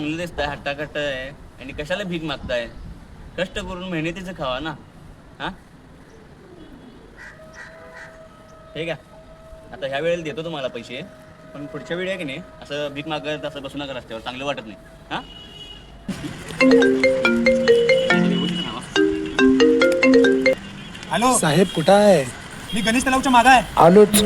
चांगलं दिसतंय, हट्टाकट्ट आहे आणि कशाला भीक मागताय? कष्ट करून मेहनतीचं खावा ना. हा ठीक आहे, आता ह्या वेळेला देतो तुम्हाला पैसे, पण पुढच्या वेळी आहे की नाही असं भीक मागत असं बसू नका रस्त्यावर, चांगलं वाटत नाही. हा हॅलो साहेब कुठं आहे? मी गणेश तलावच्या मागा आहे. आलोच.